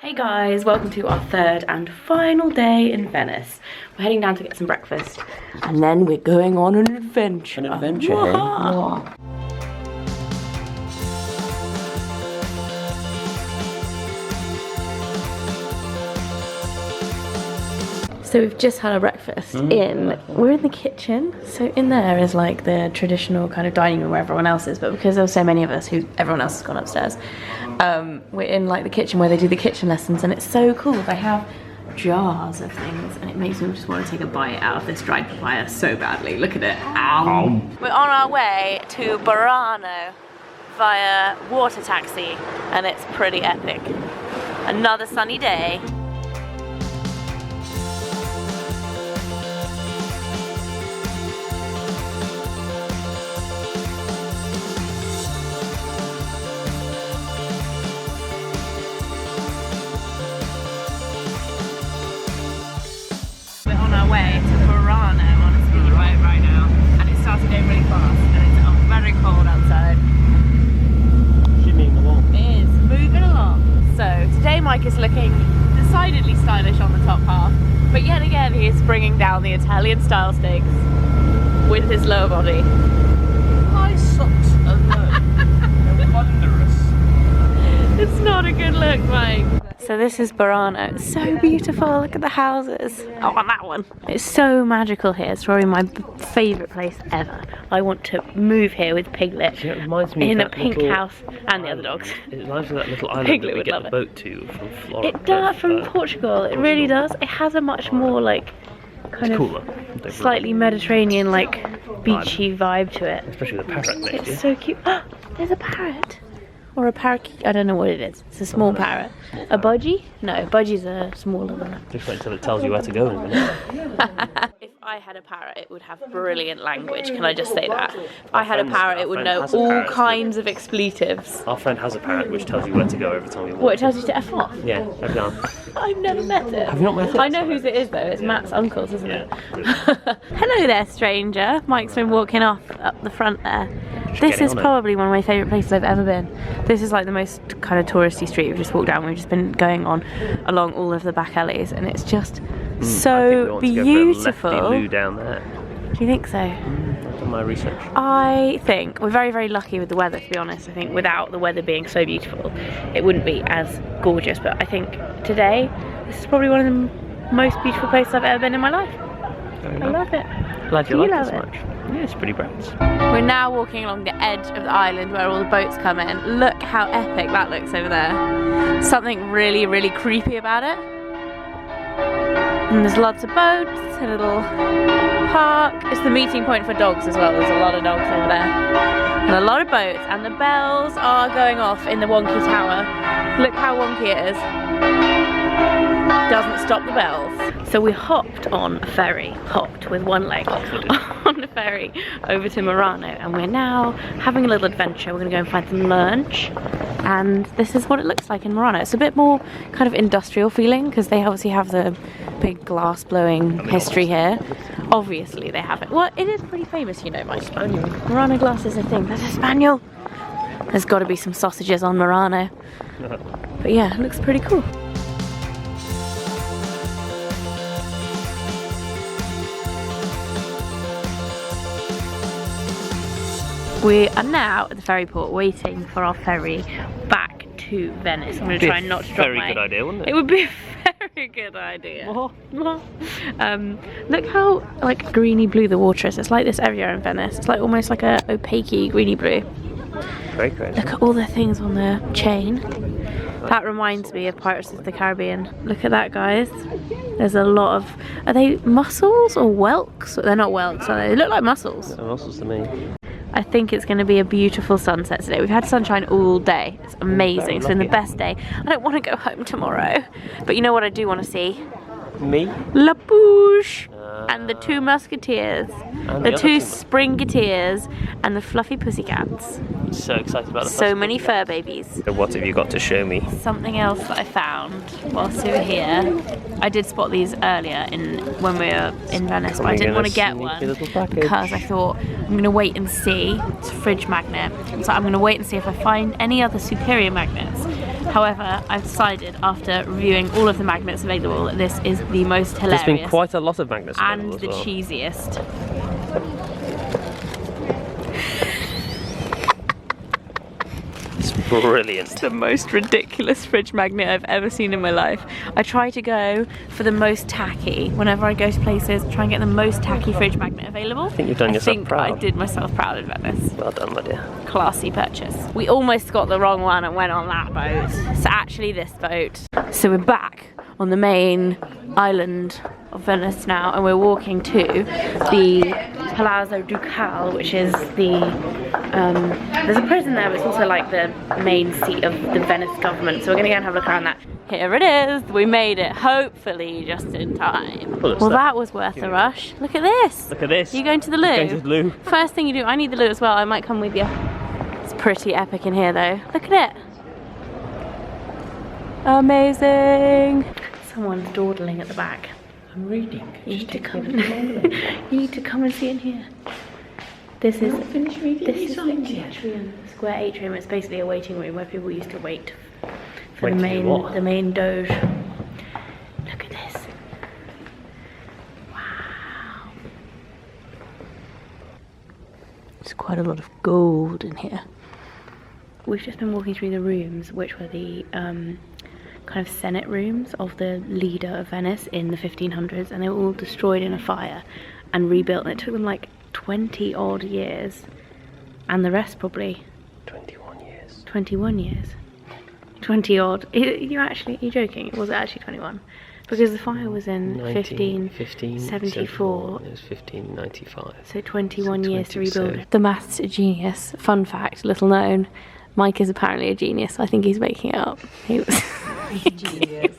Hey guys, welcome to our third and final day in Venice. We're heading down to get some breakfast and then we're going on an adventure. An adventure, eh? Wow. So we've just had our breakfast we're in the kitchen. So in there is like the traditional kind of dining room where everyone else is, but because there were so many of us everyone else has gone upstairs, we're in like the kitchen where they do the kitchen lessons, and it's so cool. They have jars of things and it makes me just want to take a bite out of this dried papaya so badly. Look at it. Ow. We're on our way to Burano via water taxi and it's pretty epic. Another sunny day. Way to Burano on a speedway right now, and it started going really fast and it's very cold outside. Shimmying along. It is moving along. So today Mike is looking decidedly stylish on the top half, but yet again he is bringing down the Italian style stakes with his lower body. My socks are low. They're wondrous. It's not a good look, Mike. So this is Burano. It's so beautiful. Look at the houses. Oh, and that one. It's so magical here. It's probably my favourite place ever. I want to move here with Piglet Yeah, it reminds me in of a that pink little house and the other dogs. It reminds me of that little island Piglet that we would get love the it. boat to from Florida. It does, from Portugal. It really does. It has a much more like kind It's of cooler. slightly Mediterranean like beachy vibe to it. Especially with the parrot next to you. It's so cute. Oh, there's a parrot. Or a parakeet, I don't know what it is. It's a small parrot. A budgie? No, budgies are smaller than that. Just wait until it tells you where to go in a minute. If I had a parrot, it would have brilliant language. Can I just say that? If I had a parrot, it would know all kinds of expletives. Our friend has a parrot which tells you where to go every time you walk. What, it tells you to F off? Yeah, every time. I've never met it. Have you not met it? I know whose it is though. It's Matt's uncle's, isn't it? Yeah. Hello there, stranger. Mike's been walking off up the front there. This is probably one of my favourite places I've ever been. This is like the most kind of touristy street we've just walked down. We've just been going on along all of the back alleys and it's just so beautiful. Lefty-loo down there. Do you think so? I've done my research. I think we're very, very lucky with the weather, to be honest. I think without the weather being so beautiful, it wouldn't be as gorgeous. But I think today, this is probably one of the most beautiful places I've ever been in my life. I love it. Glad you like it so love much. Yeah, it's pretty bright. We're now walking along the edge of the island where all the boats come in. Look how epic that looks over there. Something really, really creepy about it. And there's lots of boats, a little park. It's the meeting point for dogs as well. There's a lot of dogs over there. And a lot of boats. And the bells are going off in the wonky tower. Look how wonky it is. Doesn't stop the bells. So we hopped on a ferry, hopped with one leg on a ferry over to Murano, and we're now having a little adventure. We're gonna go and find some lunch, and this is what it looks like in Murano. It's a bit more kind of industrial feeling because they obviously have the big glass blowing history here. Obviously they have it. Well, it is pretty famous, you know, Mike. Spaniel. Murano glass is a thing. There's a spaniel. There's got to be some sausages on Murano. But yeah, it looks pretty cool. We are now at the ferry port waiting for our ferry back to Venice. I'm going to try not to drop Very good idea, wouldn't it? It would be a very good idea. Look how like greeny blue the water is. It's like this everywhere in Venice. It's like almost like a opaque greeny blue. Very crazy. Look at all the things on the chain. That reminds me of Pirates of the Caribbean. Look at that, guys. There's a lot of... Are they mussels or whelks? They're not whelks, are they? They look like mussels. They're mussels to me. I think it's going to be a beautiful sunset today. We've had sunshine all day. It's amazing. It's been the best day. I don't want to go home tomorrow. But you know what I do want to see? Me? La Bouche and the two musketeers. The two springeteers and the fluffy pussycats. I'm so excited about the So many fur babies. So what have you got to show me? Something else that I found whilst we were here. I did spot these earlier when we were in Venice, but I didn't want to get one because I thought I'm going to wait and see. It's a fridge magnet. So I'm going to wait and see if I find any other superior magnets However, I've decided after reviewing all of the magnets available that this is the most hilarious. There's been quite a lot of magnets and available the as well. cheesiest. It's brilliant. It's the most ridiculous fridge magnet I've ever seen in my life. I try to go for the most tacky. Whenever I go to places, try and get the most tacky fridge magnet available. I think you've done yourself proud. I did myself proud in Venice. Well done, my dear. Classy purchase. We almost got the wrong one and went on that boat. It's actually this boat. So we're back on the main island of Venice now, and we're walking to the Palazzo Ducale, which is the there's a prison there, but it's also like the main seat of the Venice government. So we're gonna go and have a look around that. Here it is. We made it, hopefully just in time. Well, that was worth the rush. Look at this. Look at this. Are you going to the loo? Going to the loo. First thing you do, I need the loo as well. I might come with you. It's pretty epic in here though. Look at it. Amazing. Someone's dawdling at the back. I'm reading. You need to come and you need to come and see in here. This is the atrium, square atrium. It's basically a waiting room where people used to wait for the main doge. Look at this. Wow. There's quite a lot of gold in here. We've just been walking through the rooms, which were the kind of Senate rooms of the leader of Venice in the 1500s, and they were all destroyed in a fire and rebuilt, and it took them like 20 odd years, and the rest probably 21 years. 21 years. 20 odd. You're joking? Was it actually 21? Because the fire was in 1574. It was 1595. So 21 years to rebuild. The maths genius. Fun fact, little known. Mike is apparently a genius. I think he's making it up. He was. Genius.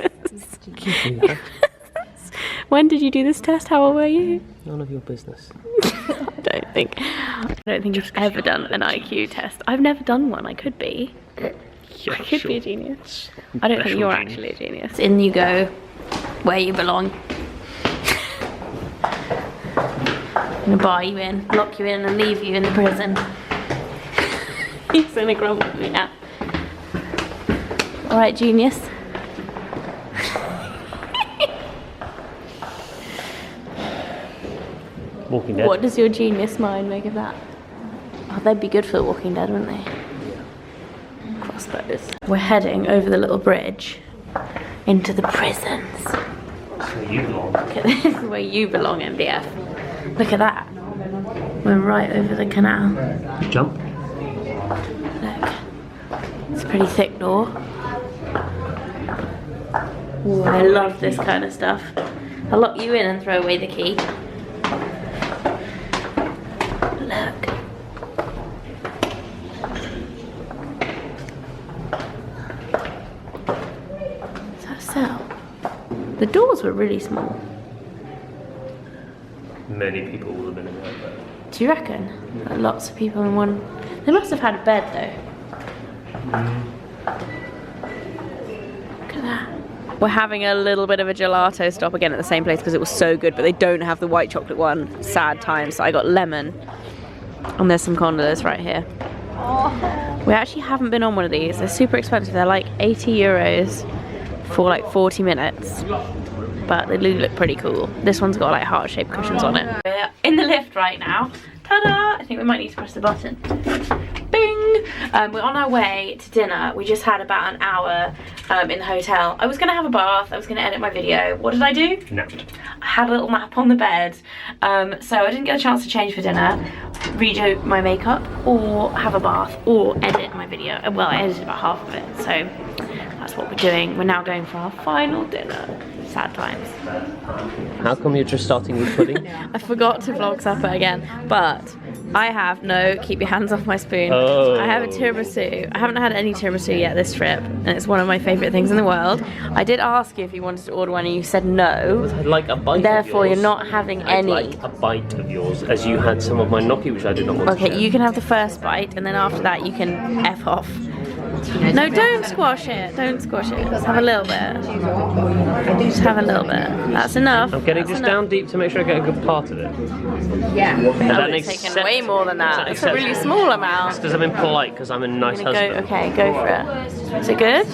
When did you do this test? How old were you? None of your business. I don't think he's ever done an IQ test. I've never done one. I could be. Yeah, I could be a genius. I don't think you're actually a genius. In you go, where you belong. I'm gonna bar you in, lock you in, and leave you in the prison. He's gonna grumble at me now. All right, genius. Walking Dead. What does your genius mind make of that? Oh, they'd be good for The Walking Dead, wouldn't they? Crossbows. We're heading over the little bridge into the prisons. Where you belong. Look at this, where you belong, MDF. Look at that. We're right over the canal. Jump. Look. It's a pretty thick door. Ooh, I love this kind of stuff. I'll lock you in and throw away the key. Look. Is that a cell? The doors were really small. Many people will have been in there. Do you reckon? Lots of people in one. They must have had a bed though. Look at that. We're having a little bit of a gelato stop again at the same place because it was so good, but they don't have the white chocolate one. Sad times. So I got lemon. And there's some condolas right here. We actually haven't been on one of these. They're super expensive. They're like 80 euros for like 40 minutes. But they do look pretty cool. This one's got like heart-shaped cushions on it. We're in the lift right now. Ta-da! I think we might need to press the button. Bing! We're on our way to dinner. We just had about an hour in the hotel. I was going to have a bath. I was going to edit my video. What did I do? Napped. I had a little nap on the bed. So I didn't get a chance to change for dinner, redo my makeup, or have a bath, or edit my video. Well, I edited about half of it, so that's what we're doing. We're now going for our final dinner. Sad times. How come you're just starting with pudding? I forgot to vlog supper again, but I have keep your hands off my spoon. Oh. I have a tiramisu. I haven't had any tiramisu yet this trip, and it's one of my favourite things in the world. I did ask you if you wanted to order one and you said no. I'd like a bite Therefore, of yours. you're not having any. I'd like a bite of yours, as you had some of my gnocchi, which I did not want to Okay, share. you can have the first bite, and then after that you can F off. No, don't squash it. Don't squash it. Just have a little bit. Just have a little bit. That's enough. I'm getting That's just enough. down deep to make sure I get a good part of it. Yeah. And I then would have taken way more than that. It's a really small amount. Because I've been polite, because I'm a nice I'm gonna husband. go, okay, go for it. Is it good?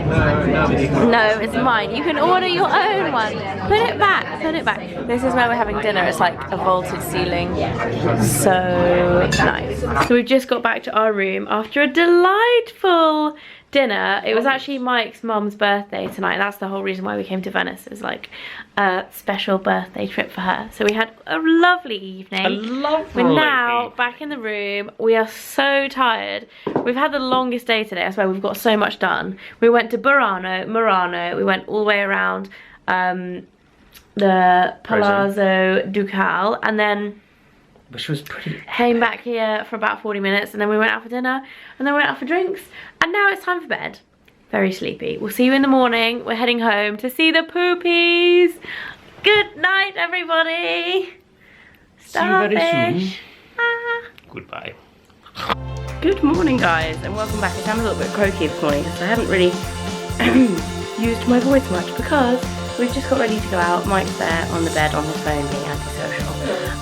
No, it's mine. You can order your own one. Put it back, put it back. This is where we're having dinner. It's like a vaulted ceiling. So nice. So we've just got back to our room after a delightful dinner. It was actually Mike's mum's birthday tonight. That's the whole reason why we came to Venice. It was like a special birthday trip for her. So we had a lovely evening. A lovely We're now evening. back in the room. We are so tired. We've had the longest day today. I swear, we've got so much done. We went to Burano, Murano. We went all the way around the Palazzo Ducale, and then Which was pretty... came back here for about 40 minutes, and then we went out for dinner, and then we went out for drinks, and now it's time for bed. Very sleepy. We'll see you in the morning. We're heading home to see the poopies. Good night, everybody. See you very soon. Starfish. Ah. Goodbye. Good morning, guys, and welcome back. I'm a little bit croaky this morning because I haven't really used my voice much because we've just got ready to go out. Mike's there on the bed on his phone being antisocial.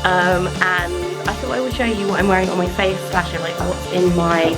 And I thought I would show you what I'm wearing on my face, slash like what's in my